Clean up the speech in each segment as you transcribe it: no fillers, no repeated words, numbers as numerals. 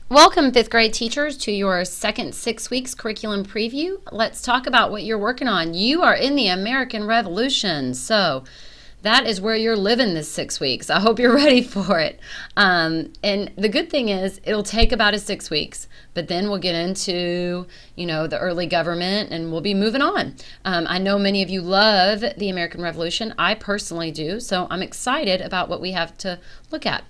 Welcome, fifth grade teachers, to your second 6 weeks curriculum preview. Let's talk about what you're working on. You are in the American Revolution, so that is where you're living this 6 weeks. I hope you're ready for it. And the good thing is it'll take about 6 weeks, but then we'll get into, the early government and we'll be moving on. I know many of you love the American Revolution. I personally do, so I'm excited about what we have to look at.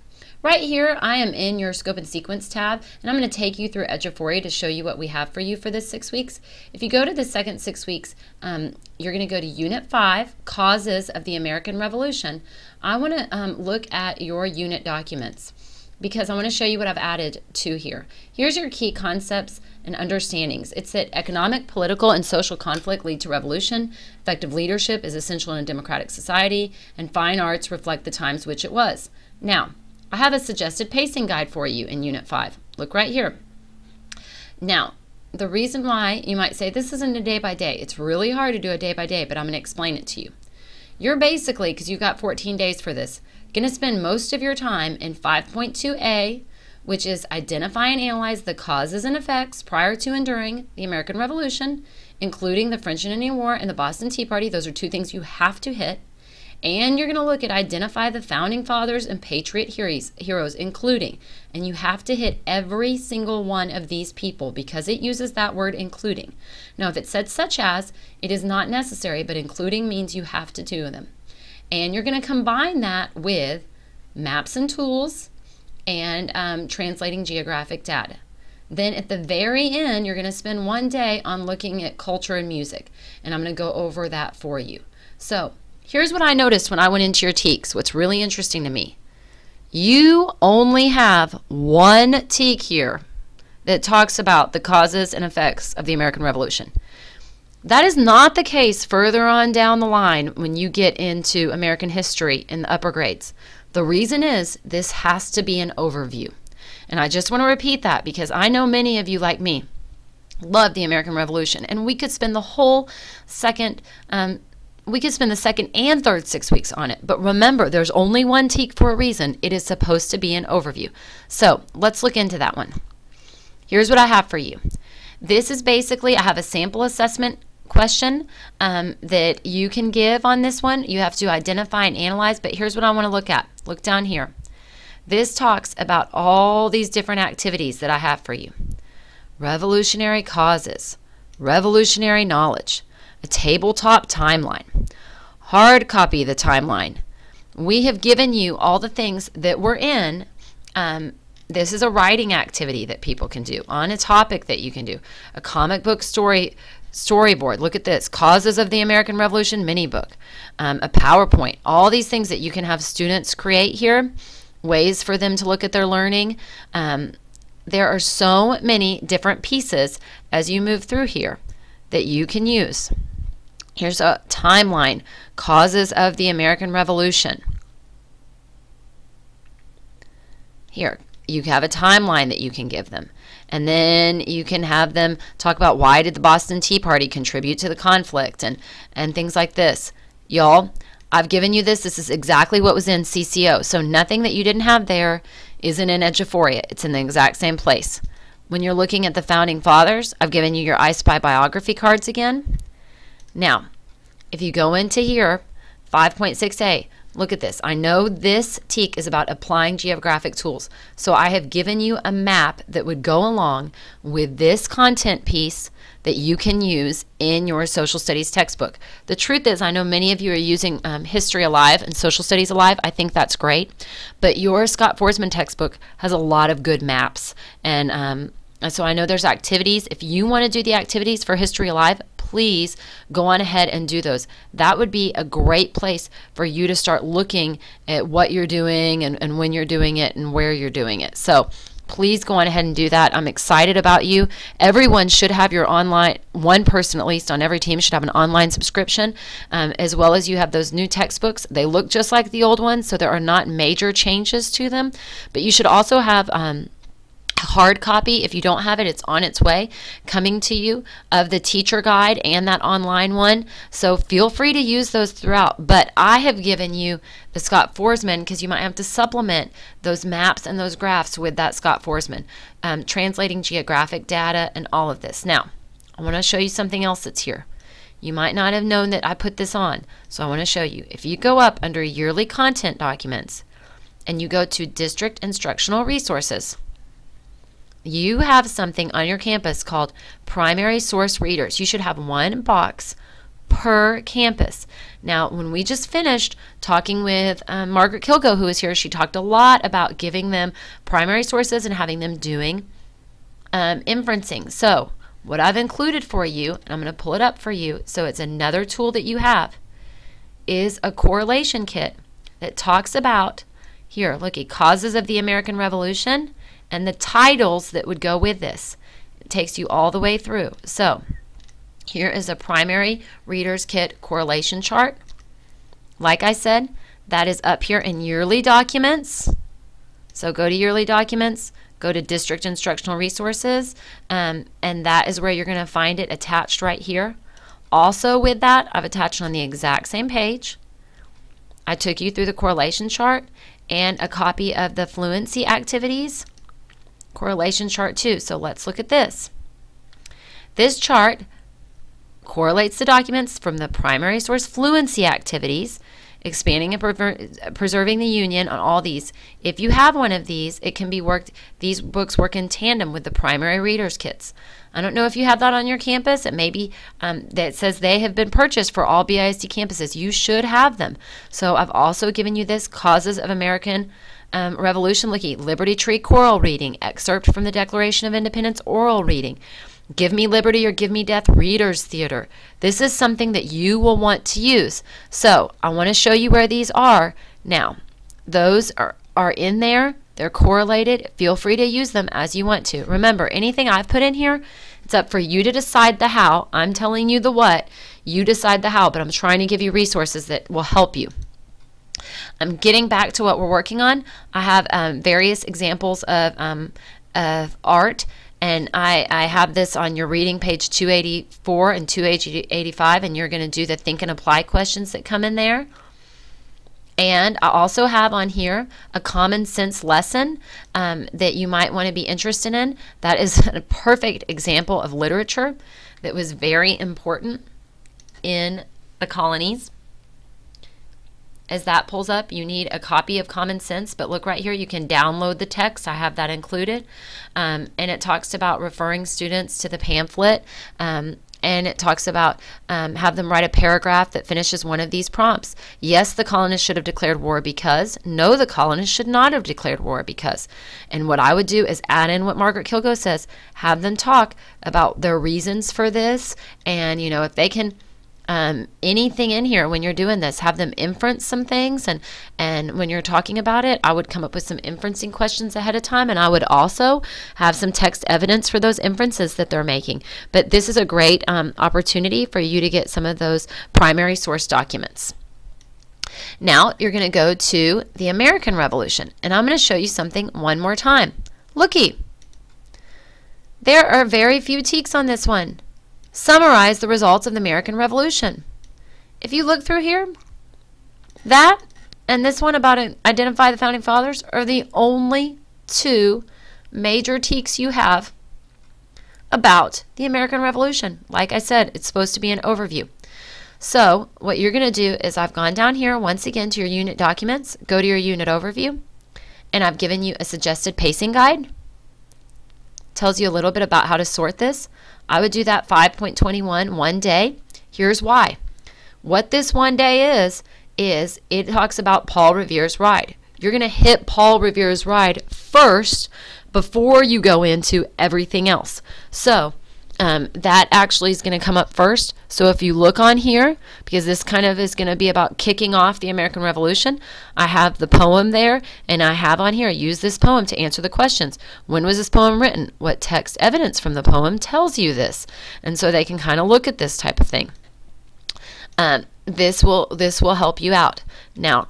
Right here, I am in your Scope and Sequence tab, and I'm going to take you through Eduphoria to show you what we have for you for this 6 weeks. If you go to the second 6 weeks, you're going to go to Unit 5, Causes of the American Revolution. I want to look at your unit documents because I want to show you what I've added to here. Here's your key concepts and understandings. It's that economic, political, and social conflict lead to revolution, effective leadership is essential in a democratic society, and fine arts reflect the times which it was. Now, I have a suggested pacing guide for you in Unit 5. Look right here. Now, the reason why you might say this isn't a day by day, it's really hard to do a day by day, but I'm going to explain it to you. You're basically, because you've got 14 days for this, going to spend most of your time in 5.2a, which is identify and analyze the causes and effects prior to and during the American Revolution, including the French and Indian War and the Boston Tea Party. Those are two things you have to hit. And you're going to look at identify the founding fathers and patriot heroes, including, and you have to hit every single one of these people because it uses that word including. Now, if it said such as, it is not necessary, but including means you have to do them. And you're going to combine that with maps and tools and translating geographic data. Then at the very end, you're going to spend one day on looking at culture and music, and I'm going to go over that for you. So, here's what I noticed when I went into your TEKS. What's really interesting to me. You only have one TEK here that talks about the causes and effects of the American Revolution. That is not the case further on down the line when you get into American history in the upper grades. The reason is this has to be an overview. And I just want to repeat that because I know many of you like me love the American Revolution. And we could spend the whole second and third 6 weeks on it. But remember, there's only one TEK for a reason. It is supposed to be an overview. So let's look into that one. Here's what I have for you. This is basically, I have a sample assessment question that you can give on this one. You have to identify and analyze, but here's what I want to look at. Look down here. This talks about all these different activities that I have for you. Revolutionary causes, revolutionary knowledge, a tabletop timeline, hard copy the timeline. We have given you all the things that were in. This is a writing activity that people can do on a topic that you can do. A comic book storyboard. Look at this. Causes of the American Revolution mini book. A PowerPoint. All these things that you can have students create here. Ways for them to look at their learning. There are so many different pieces as you move through here that you can use. Here's a timeline, causes of the American Revolution. Here, you have a timeline that you can give them. And then you can have them talk about why did the Boston Tea Party contribute to the conflict and things like this. Y'all, I've given you this. This is exactly what was in CCO. So nothing that you didn't have there isn't in Eduphoria. It's in the exact same place. When you're looking at the Founding Fathers, I've given you your I Spy biography cards again. Now, if you go into here, 5.6a, look at this. I know this TEK is about applying geographic tools. So I have given you a map that would go along with this content piece that you can use in your social studies textbook. The truth is, I know many of you are using History Alive and Social Studies Alive. I think that's great. But your Scott Forsman textbook has a lot of good maps. And so I know there's activities. If you want to do the activities for History Alive, please go on ahead and do those. That would be a great place for you to start looking at what you're doing and when you're doing it and where you're doing it. So please go on ahead and do that. I'm excited about you. Everyone should have your online, one person at least on every team should have an online subscription, as well as you have those new textbooks. They look just like the old ones, so there are not major changes to them. But you should also have hard copy. If you don't have it, it's on its way coming to you, of the teacher guide and that online one. So feel free to use those throughout. But I have given you the Scott Forsman because you might have to supplement those maps and those graphs with that Scott Forsman, translating geographic data and all of this. Now, I want to show you something else that's here. You might not have known that I put this on, so I want to show you. If you go up under Yearly Content Documents and you go to District Instructional Resources, you have something on your campus called Primary Source Readers. You should have one box per campus. Now, when we just finished talking with Margaret Kilgo, who was here, she talked a lot about giving them primary sources and having them doing inferencing. So what I've included for you, and I'm going to pull it up for you, so it's another tool that you have, is a correlation kit that talks about, here, look at causes of the American Revolution, and the titles that would go with this. It takes you all the way through. So here is a primary readers kit correlation chart. Like I said, that is up here in Yearly Documents. So go to Yearly Documents, go to District Instructional Resources, and that is where you're going to find it attached right here. Also with that, I've attached on the exact same page. I took you through the correlation chart and a copy of the fluency activities correlation chart too. So let's look at this. This chart correlates the documents from the primary source fluency activities, expanding and preserving the union on all these. If you have one of these, it can be worked, these books work in tandem with the primary readers kits. I don't know if you have that on your campus. It may be that says they have been purchased for all BISD campuses. You should have them. So I've also given you this Causes of American Revolution, looking at Liberty Tree choral reading, excerpt from the Declaration of Independence oral reading, Give Me Liberty or Give Me Death Readers Theater. This is something that you will want to use. So I want to show you where these are. Now, those are in there. They're correlated. Feel free to use them as you want to. Remember, anything I've put in here, it's up for you to decide the how. I'm telling you the what. You decide the how, but I'm trying to give you resources that will help you. I'm getting back to what we're working on. I have various examples of art, and I have this on your reading page 284 and 285, and you're going to do the think and apply questions that come in there. And I also have on here a common sense lesson that you might want to be interested in. That is a perfect example of literature that was very important in the colonies. As that pulls up, you need a copy of Common Sense, but look right here, you can download the text. I have that included. And it talks about referring students to the pamphlet, and it talks about have them write a paragraph that finishes one of these prompts. Yes, the colonists should have declared war because. No, the colonists should not have declared war because. And what I would do is add in what Margaret Kilgo says, have them talk about their reasons for this, and you know, if they can anything in here when you're doing this, have them inference some things, and when you're talking about it, I would come up with some inferencing questions ahead of time, and I would also have some text evidence for those inferences that they're making. But this is a great opportunity for you to get some of those primary source documents. Now you're going to go to the American Revolution, and I'm going to show you something one more time. Looky, there are very few teaks on this one. Summarize the results of the American Revolution. If you look through here, that and this one about identify the Founding Fathers are the only two major teaks you have about the American Revolution. Like I said, it's supposed to be an overview. So what you're going to do is I've gone down here once again to your unit documents, go to your unit overview, and I've given you a suggested pacing guide. Tells you a little bit about how to sort this. I would do that 5.21 one day. Here's why. What this one day is it talks about Paul Revere's Ride. You're going to hit Paul Revere's Ride first before you go into everything else. So that actually is going to come up first. So if you look on here, because this kind of is going to be about kicking off the American Revolution, I have the poem there, and I have on here, use this poem to answer the questions. When was this poem written? What text evidence from the poem tells you this? And so they can kind of look at this type of thing. This will help you out. Now,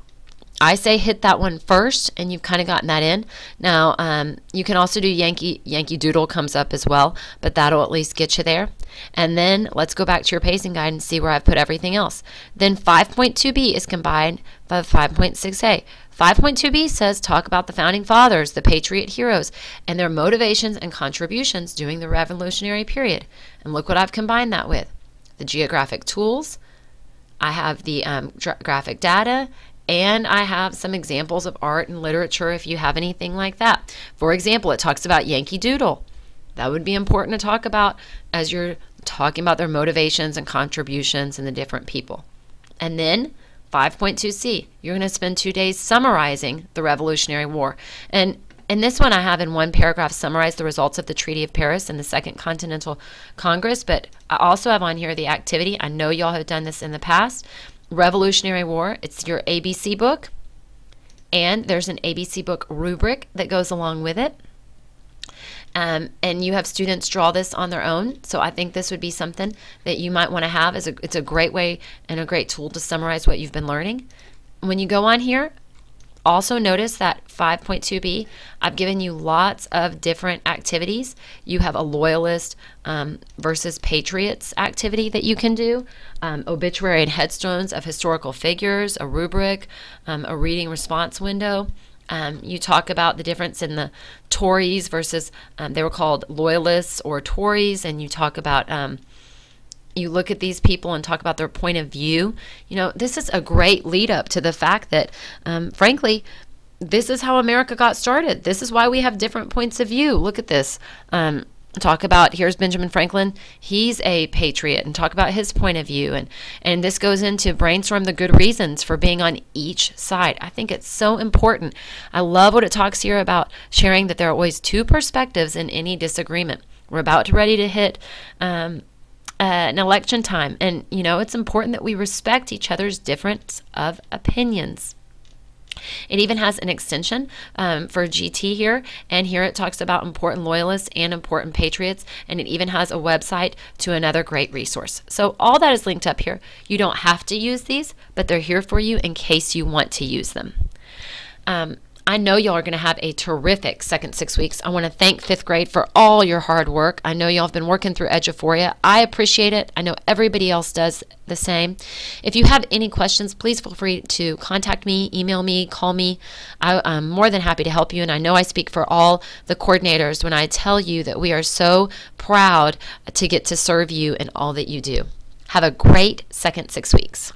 I say hit that one first, and you've kind of gotten that in. Now, you can also do Yankee Doodle comes up as well, but that'll at least get you there. And then let's go back to your pacing guide and see where I've put everything else. Then 5.2b is combined with 5.6a. 5.2b says talk about the founding fathers, the patriot heroes, and their motivations and contributions during the Revolutionary period. And look what I've combined that with. The geographic tools, I have the graphic data, and I have some examples of art and literature if you have anything like that. For example, it talks about Yankee Doodle. That would be important to talk about as you're talking about their motivations and contributions and the different people. And then 5.2c, you're going to spend 2 days summarizing the Revolutionary War. And in this one, I have in one paragraph summarized the results of the Treaty of Paris and the Second Continental Congress, but I also have on here the activity. I know y'all have done this in the past. Revolutionary War, it's your ABC book, and there's an ABC book rubric that goes along with it. And you have students draw this on their own, so I think this would be something that you might want to have. It's a great way and a great tool to summarize what you've been learning. When you go on here, also notice that 5.2b, I've given you lots of different activities. You have a loyalist versus patriots activity that you can do, obituary and headstones of historical figures, a rubric, a reading response window. You talk about the difference in the Tories versus, they were called loyalists or Tories, and you talk about you look at these people and talk about their point of view. You know, this is a great lead up to the fact that, frankly, this is how America got started. This is why we have different points of view. Look at this. Talk about, here's Benjamin Franklin. He's a patriot, and talk about his point of view. And this goes into brainstorm the good reasons for being on each side. I think it's so important. I love what it talks here about sharing that there are always two perspectives in any disagreement. We're about to ready to hit an election time, and you know, it's important that we respect each other's difference of opinions. It even has an extension for GT here, and here it talks about important loyalists and important patriots, and it even has a website to another great resource. So all that is linked up here. You don't have to use these, but they're here for you in case you want to use them. I know y'all are going to have a terrific second 6 weeks. I want to thank 5th grade for all your hard work. I know y'all have been working through Eduphoria. I appreciate it. I know everybody else does the same. If you have any questions, please feel free to contact me, email me, call me. I'm more than happy to help you, and I know I speak for all the coordinators when I tell you that we are so proud to get to serve you in all that you do. Have a great second 6 weeks.